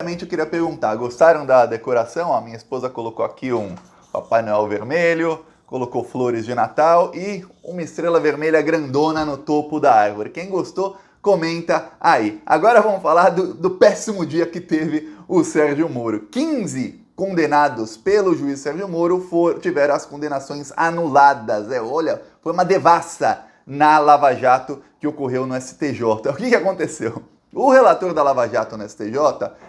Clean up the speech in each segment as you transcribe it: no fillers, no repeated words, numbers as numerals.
Primeiramente eu queria perguntar, gostaram da decoração? A minha esposa colocou aqui um Papai Noel vermelho, colocou flores de Natal e uma estrela vermelha grandona no topo da árvore. Quem gostou, comenta aí. Agora vamos falar do péssimo dia que teve o Sérgio Moro. 15 condenados pelo juiz Sérgio Moro tiveram as condenações anuladas. Olha, foi uma devassa na Lava Jato que ocorreu no STJ. O que aconteceu? O relator da Lava Jato no STJ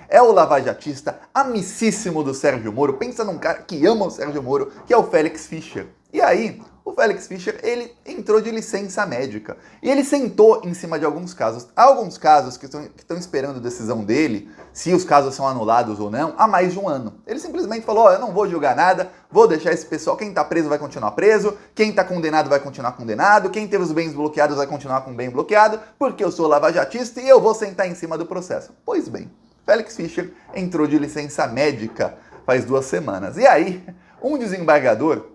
é o lavajatista amicíssimo do Sérgio Moro. Pensa num cara que ama o Sérgio Moro, que é o Félix Fischer. E aí, o Félix Fischer, ele entrou de licença médica. E ele sentou em cima de alguns casos. Há alguns casos que estão esperando decisão dele, se os casos são anulados ou não, há mais de um ano. Ele simplesmente falou, eu não vou julgar nada, vou deixar esse pessoal, quem tá preso vai continuar preso, quem tá condenado vai continuar condenado, quem teve os bens bloqueados vai continuar com o bem bloqueado, porque eu sou lavajatista e eu vou sentar em cima do processo. Pois bem, Félix Fischer entrou de licença médica faz 2 semanas. E aí, um desembargador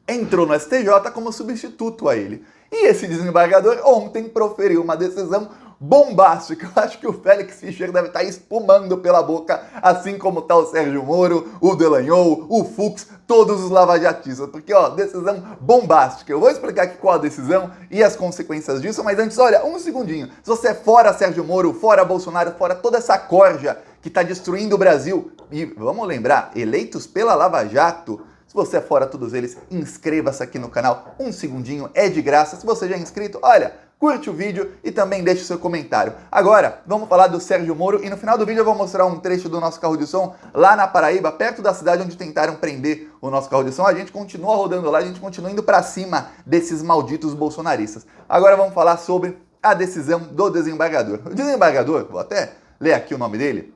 entrou no STJ como substituto a ele. E esse desembargador ontem proferiu uma decisão bombástica. Eu acho que o Félix Fischer deve estar espumando pela boca, assim como está o Sérgio Moro, o Dallagnol, o Fux, todos os lavajatistas. Porque, decisão bombástica. Eu vou explicar aqui qual a decisão e as consequências disso, mas antes, olha, um segundinho. Se você é fora Sérgio Moro, fora Bolsonaro, fora toda essa corja que está destruindo o Brasil, e vamos lembrar, eleitos pela Lava Jato, se você é fora todos eles, inscreva-se aqui no canal, um segundinho, é de graça. Se você já é inscrito, olha, curte o vídeo e também deixe o seu comentário. Agora, vamos falar do Sérgio Moro e no final do vídeo eu vou mostrar um trecho do nosso carro de som lá na Paraíba, perto da cidade onde tentaram prender o nosso carro de som. A gente continua rodando lá, a gente continua indo pra cima desses malditos bolsonaristas. Agora vamos falar sobre a decisão do desembargador. O desembargador, vou até ler aqui o nome dele,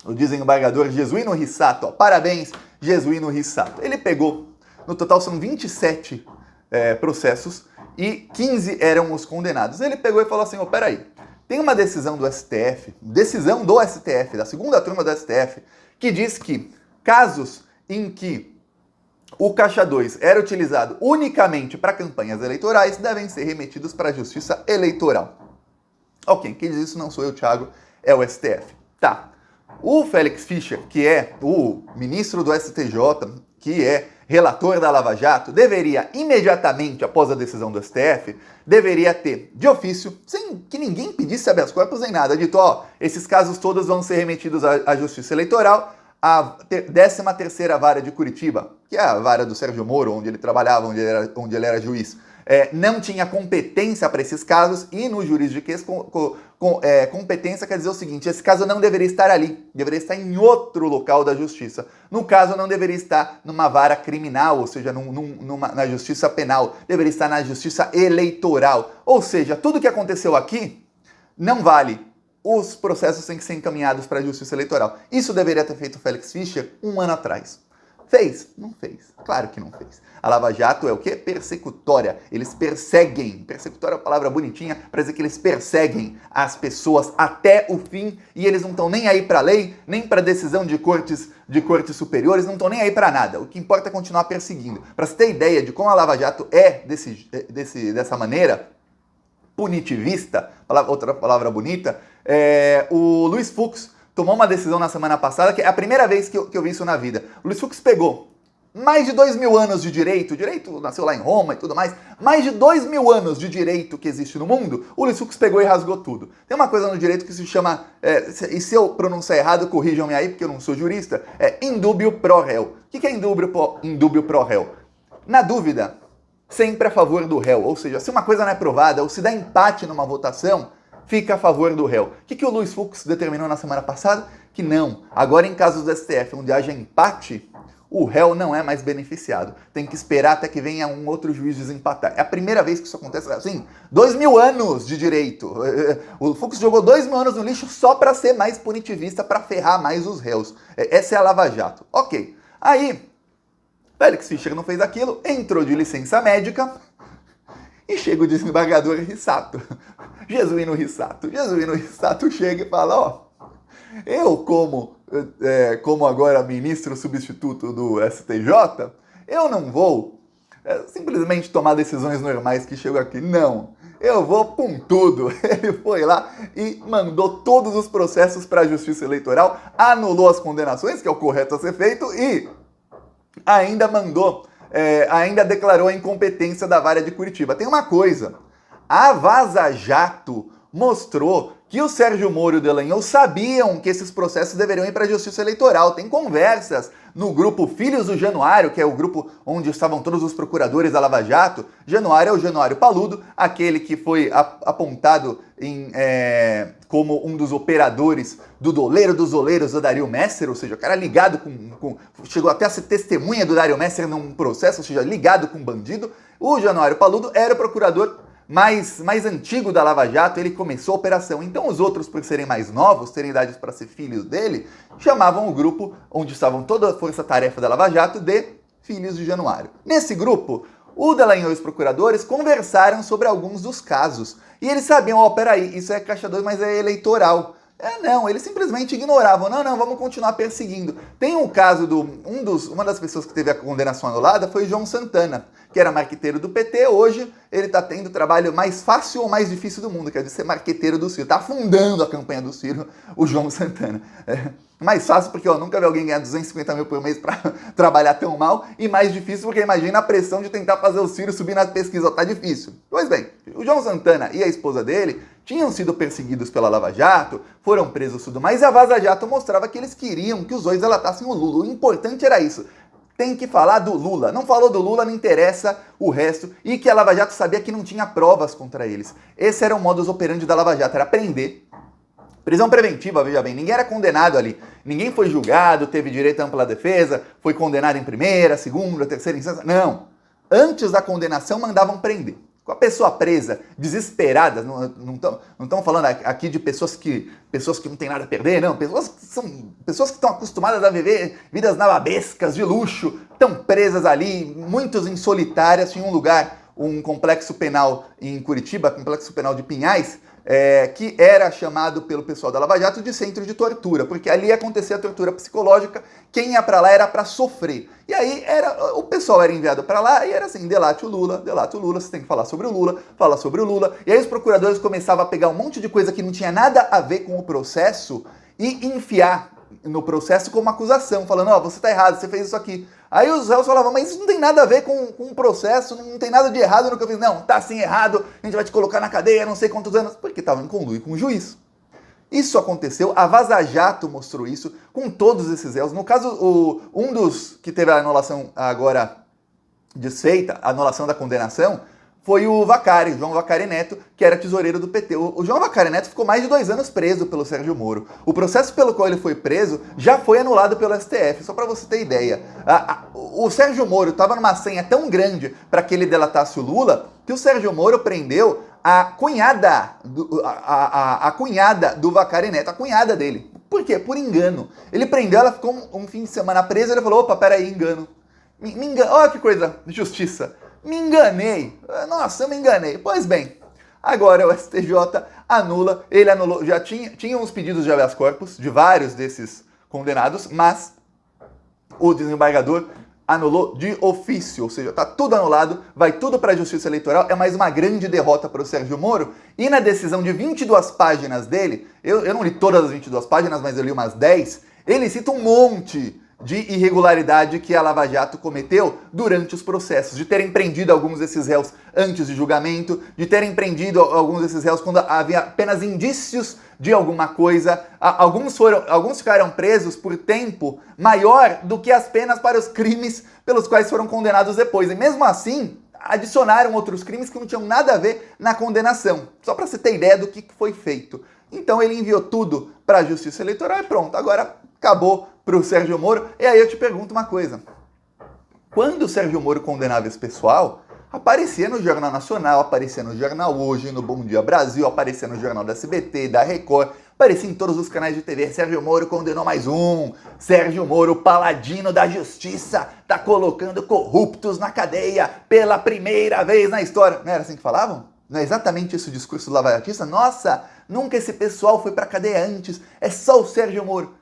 o desembargador Jesuíno Rissato, parabéns, Jesuíno Rissato. Ele pegou, no total são 27 processos e 15 eram os condenados. Ele pegou e falou assim, peraí, tem uma decisão do STF, da segunda turma do STF, que diz que casos em que o Caixa 2 era utilizado unicamente para campanhas eleitorais devem ser remetidos para a Justiça Eleitoral. Ok, quem diz isso não sou eu, Thiago, é o STF. Tá. O Félix Fischer, que é o ministro do STJ, que é relator da Lava Jato, deveria imediatamente, após a decisão do STF, deveria ter, de ofício, sem que ninguém pedisse habeas corpus nem nada, dito, esses casos todos vão ser remetidos à Justiça Eleitoral, à 13ª Vara de Curitiba, que é a vara do Sérgio Moro, onde ele trabalhava, onde ele era juiz, não tinha competência para esses casos e no juridiquês competência quer dizer o seguinte, esse caso não deveria estar ali, deveria estar em outro local da justiça. No caso, não deveria estar numa vara criminal, ou seja, na justiça penal, deveria estar na justiça eleitoral. Ou seja, tudo que aconteceu aqui não vale. Os processos têm que ser encaminhados para a justiça eleitoral. Isso deveria ter feito o Félix Fischer 1 ano atrás. Fez? Não fez. Claro que não fez. A Lava Jato é o quê? Persecutória. Eles perseguem. Persecutória é uma palavra bonitinha para dizer que eles perseguem as pessoas até o fim e eles não estão nem aí para a lei, nem para decisão de cortes superiores, não estão nem aí para nada. O que importa é continuar perseguindo. Para você ter ideia de como a Lava Jato é dessa maneira, punitivista, outra palavra bonita, o Luiz Fux tomou uma decisão na semana passada, que é a primeira vez que eu vi isso na vida. O Luiz Fux pegou mais de 2.000 anos de direito, o direito nasceu lá em Roma e tudo mais, mais de 2.000 anos de direito que existe no mundo, o Luiz Fux pegou e rasgou tudo. Tem uma coisa no direito que se chama, e se eu pronunciar errado, corrijam-me aí, porque eu não sou jurista, indúbio pro réu. O que é indúbio pro réu? Na dúvida, sempre a favor do réu, ou seja, se uma coisa não é provada, ou se dá empate numa votação, fica a favor do réu. O que o Luiz Fux determinou na semana passada? Que não. Agora, em casos do STF, onde haja empate, o réu não é mais beneficiado. Tem que esperar até que venha um outro juiz desempatar. É a primeira vez que isso acontece assim. 2.000 anos de direito. O Fux jogou 2.000 anos no lixo só para ser mais punitivista, para ferrar mais os réus. Essa é a Lava Jato. Ok. Aí, Félix Fischer não fez aquilo, entrou de licença médica e chega o desembargador Rissato. Jesuíno Rissato chega e fala, eu como agora ministro substituto do STJ, eu não vou simplesmente tomar decisões normais que chegam aqui, não. eu vou com tudo. Ele foi lá e mandou todos os processos para a Justiça Eleitoral, anulou as condenações, que é o correto a ser feito, e ainda ainda declarou a incompetência da Vara de Curitiba. Tem uma coisa, a Vaza Jato mostrou que o Sérgio Moro e o Dallagnol sabiam que esses processos deveriam ir para a Justiça Eleitoral. Tem conversas no grupo Filhos do Januário, que é o grupo onde estavam todos os procuradores da Lava Jato. Januário é o Januário Paludo, aquele que foi apontado como um dos operadores do doleiro dos doleiros do Dario Messer, ou seja, o cara ligado chegou até a ser testemunha do Dario Messer num processo, ou seja, ligado com bandido. O Januário Paludo era o procurador mais antigo da Lava Jato, ele começou a operação. Então os outros, por serem mais novos, terem idades para ser filhos dele, chamavam o grupo onde estavam toda a força-tarefa da Lava Jato de Filhos de Januário. Nesse grupo, o Dallagnol e os procuradores conversaram sobre alguns dos casos. E eles sabiam, peraí, isso é caixa 2, mas é eleitoral. Não, eles simplesmente ignoravam. Não, vamos continuar perseguindo. Tem um caso uma das pessoas que teve a condenação anulada foi João Santana, que era marqueteiro do PT. Hoje ele está tendo o trabalho mais fácil ou mais difícil do mundo, que é de ser marqueteiro do Ciro. Está afundando a campanha do Ciro, o João Santana. Mais fácil porque eu nunca vi alguém ganhar 250 mil por mês para trabalhar tão mal, e mais difícil porque imagina a pressão de tentar fazer o Ciro subir na pesquisa. Tá difícil. Pois bem, o João Santana e a esposa dele tinham sido perseguidos pela Lava Jato, foram presos tudo mais, e a Vaza Jato mostrava que eles queriam que os dois delatassem o Lula. O importante era isso. Tem que falar do Lula. Não falou do Lula, não interessa o resto. E que a Lava Jato sabia que não tinha provas contra eles. Esse era o modus operandi da Lava Jato, era prender. Prisão preventiva, veja bem, ninguém era condenado ali. Ninguém foi julgado, teve direito à ampla defesa, foi condenado em primeira, segunda, terceira instância. Não. Antes da condenação, mandavam prender. Com a pessoa presa, desesperada, não estão falando aqui de pessoas que não têm nada a perder, não. Pessoas que estão acostumadas a viver vidas nababescas, de luxo, estão presas ali, muitos em solitárias. Tinha um lugar, um complexo penal em Curitiba, complexo penal de Pinhais, que era chamado pelo pessoal da Lava Jato de centro de tortura, porque ali acontecia a tortura psicológica, quem ia pra lá era pra sofrer. E aí o pessoal era enviado pra lá e era assim, delate o Lula, você tem que falar sobre o Lula, fala sobre o Lula. E aí os procuradores começavam a pegar um monte de coisa que não tinha nada a ver com o processo e enfiar no processo como acusação, falando, você tá errado, você fez isso aqui. Aí os réus falavam, mas isso não tem nada a ver com o processo, não tem nada de errado no que eu fiz. Não, tá sim errado, a gente vai te colocar na cadeia não sei quantos anos, porque estavam em conluio com o juiz. Isso aconteceu, a Vaza Jato mostrou isso com todos esses réus. No caso, um dos que teve a anulação agora desfeita, a anulação da condenação, foi o Vaccari, João Vaccari Neto, que era tesoureiro do PT. O João Vaccari Neto ficou mais de 2 anos preso pelo Sérgio Moro. O processo pelo qual ele foi preso já foi anulado pelo STF, só para você ter ideia. O Sérgio Moro estava numa senha tão grande para que ele delatasse o Lula, que o Sérgio Moro prendeu a cunhada do Vaccari Neto, a cunhada dele. Por quê? Por engano. Ele prendeu, ela ficou um fim de semana presa, ele falou, peraí, engano. Me engano. Olha que coisa, justiça. Me enganei. Nossa, eu me enganei. Pois bem, agora o STJ anula, ele anulou, já tinha uns pedidos de habeas corpus de vários desses condenados, mas o desembargador anulou de ofício, ou seja, tá tudo anulado, vai tudo para a Justiça Eleitoral, é mais uma grande derrota para o Sérgio Moro, e na decisão de 22 páginas dele, eu não li todas as 22 páginas, mas eu li umas 10, ele cita um monte de irregularidade que a Lava Jato cometeu durante os processos, de terem prendido alguns desses réus antes de julgamento, de terem prendido alguns desses réus quando havia apenas indícios de alguma coisa. Alguns ficaram presos por tempo maior do que as penas para os crimes pelos quais foram condenados depois. E mesmo assim, adicionaram outros crimes que não tinham nada a ver na condenação. Só para você ter ideia do que foi feito. Então ele enviou tudo para a Justiça Eleitoral e pronto, agora acabou para o Sérgio Moro. E aí eu te pergunto uma coisa. Quando o Sérgio Moro condenava esse pessoal, aparecia no Jornal Nacional, aparecia no Jornal Hoje, no Bom Dia Brasil, aparecia no Jornal da SBT, da Record, aparecia em todos os canais de TV. Sérgio Moro condenou mais um. Sérgio Moro, paladino da justiça, tá colocando corruptos na cadeia pela primeira vez na história. Não era assim que falavam? Não é exatamente esse o discurso do lavajatista? Nossa, nunca esse pessoal foi pra cadeia antes, é só o Sérgio Moro.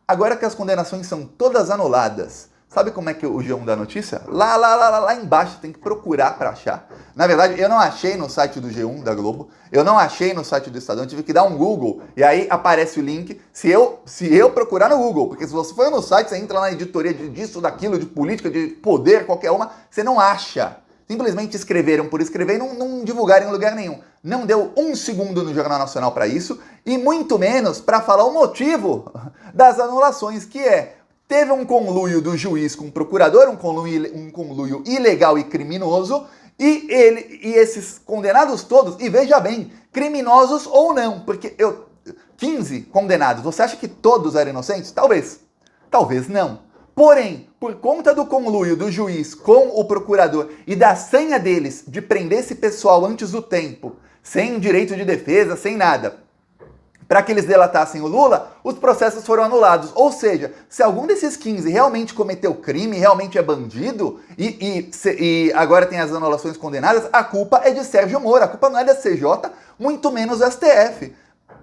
Agora que as condenações são todas anuladas, Sabe como é que o G1 dá notícia? Lá embaixo, tem que procurar para achar. Na verdade, eu não achei no site do G1, da Globo, eu não achei no site do Estadão, eu tive que dar um Google, e aí aparece o link, se eu procurar no Google, porque se você for no site, você entra na editoria disso, daquilo, de política, de poder, qualquer uma, você não acha. Simplesmente escreveram por escrever e não divulgaram em lugar nenhum. Não deu um segundo no Jornal Nacional para isso, e muito menos para falar o motivo das anulações, que teve um conluio do juiz com o procurador, um conluio ilegal e criminoso, e esses condenados todos, e veja bem, criminosos ou não, porque 15 condenados, você acha que todos eram inocentes? Talvez não. Porém, por conta do conluio do juiz com o procurador e da sanha deles de prender esse pessoal antes do tempo, sem direito de defesa, sem nada, para que eles delatassem o Lula, os processos foram anulados. Ou seja, se algum desses 15 realmente cometeu crime, realmente é bandido, e agora tem as anulações condenadas, a culpa é de Sérgio Moro, a culpa não é da CJ, muito menos do STF.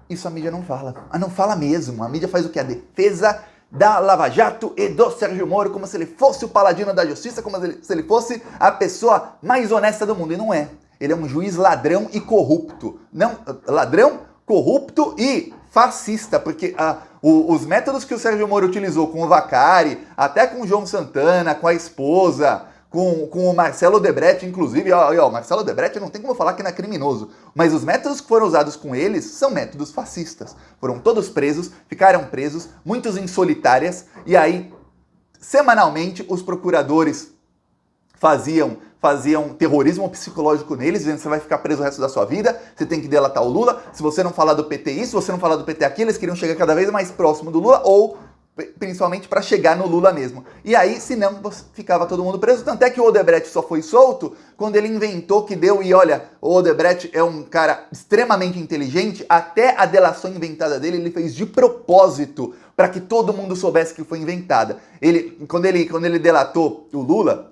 Isso a mídia não fala. Não fala mesmo. A mídia faz o quê? A defesa da Lava Jato e do Sérgio Moro, como se ele fosse o paladino da justiça, como se ele fosse a pessoa mais honesta do mundo. E não é. Ele é um juiz ladrão e corrupto. Não, ladrão, corrupto e fascista, porque os métodos que o Sérgio Moro utilizou com o Vacari, até com o João Santana, com a esposa, com o Marcelo Odebrecht, inclusive, o Marcelo Odebrecht não tem como falar que não é criminoso, mas os métodos que foram usados com eles são métodos fascistas. Foram todos presos, ficaram presos, muitos em solitárias, e aí, semanalmente, os procuradores faziam terrorismo psicológico neles, dizendo que você vai ficar preso o resto da sua vida, você tem que delatar o Lula, se você não falar do PT isso, se você não falar do PT aquilo, eles queriam chegar cada vez mais próximo do Lula, ou principalmente para chegar no Lula mesmo. E aí, se não, ficava todo mundo preso. Tanto é que o Odebrecht só foi solto quando ele inventou que deu, e olha, o Odebrecht é um cara extremamente inteligente, até a delação inventada dele, ele fez de propósito, para que todo mundo soubesse que foi inventada. Quando ele delatou o Lula,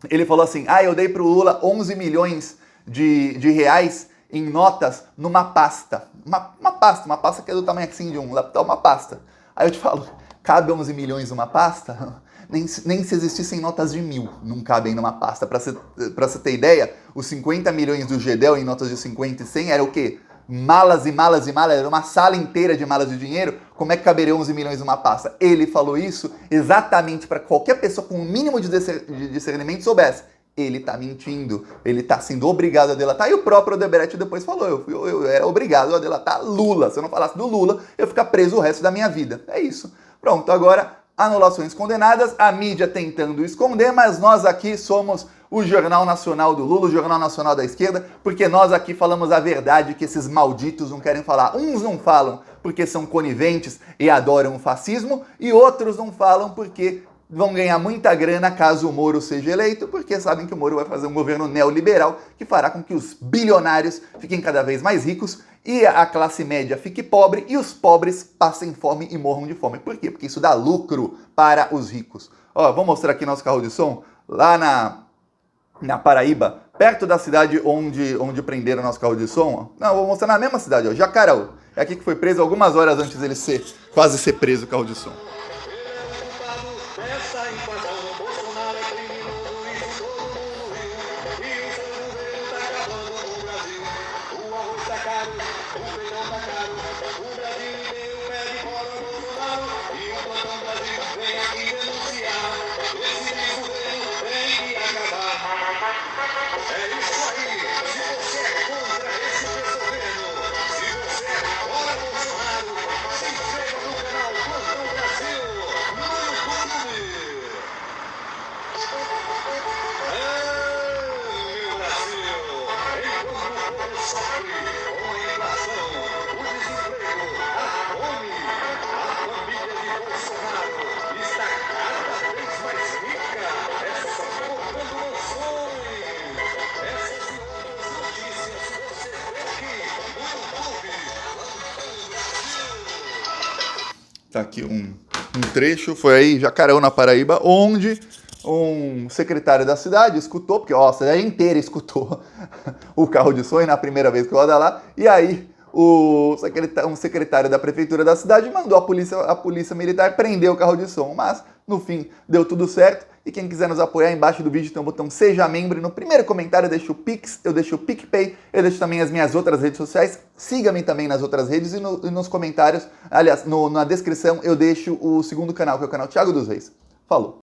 ele falou assim, eu dei pro Lula 11 milhões de reais em notas numa pasta. Uma pasta que é do tamanho assim de um laptop, uma pasta. Aí eu te falo, cabe 11 milhões numa pasta? Nem se existissem notas de 1.000 não cabem numa pasta. Pra você ter ideia, os 50 milhões do Gedel em notas de 50 e 100 era o quê? Malas e malas e malas, era uma sala inteira de malas de dinheiro. Como é que caberia 11 milhões numa pasta? Ele falou isso exatamente para qualquer pessoa com o mínimo de discernimento soubesse. Ele tá mentindo, ele tá sendo obrigado a delatar. E o próprio Odebrecht depois falou, eu era obrigado a delatar Lula. Se eu não falasse do Lula, eu ia ficar preso o resto da minha vida. É isso. Pronto, agora anulações condenadas, a mídia tentando esconder, mas nós aqui somos o Jornal Nacional do Lula, o Jornal Nacional da Esquerda, porque nós aqui falamos a verdade que esses malditos não querem falar. Uns não falam porque são coniventes e adoram o fascismo, e outros não falam porque vão ganhar muita grana caso o Moro seja eleito, porque sabem que o Moro vai fazer um governo neoliberal que fará com que os bilionários fiquem cada vez mais ricos e a classe média fique pobre e os pobres passem fome e morram de fome. Por quê? Porque isso dá lucro para os ricos. Vou mostrar aqui nosso carro de som, lá na Paraíba, perto da cidade onde prenderam nosso carro de som. Não, vou mostrar na mesma cidade, Jacaraú. É aqui que foi preso algumas horas antes dele quase ser preso o carro de som. Tá aqui um trecho, foi aí Jacaraú, na Paraíba, onde um secretário da cidade escutou, porque a cidade inteira escutou o carro de som na primeira vez que roda lá, e aí um secretário da prefeitura da cidade mandou a polícia militar prender o carro de som, mas no fim deu tudo certo. E quem quiser nos apoiar, embaixo do vídeo tem um botão Seja Membro. No primeiro comentário eu deixo o Pix, eu deixo o PicPay, eu deixo também as minhas outras redes sociais. Siga-me também nas outras redes e nos comentários, aliás, na descrição eu deixo o segundo canal, que é o canal Thiago dos Reis. Falou!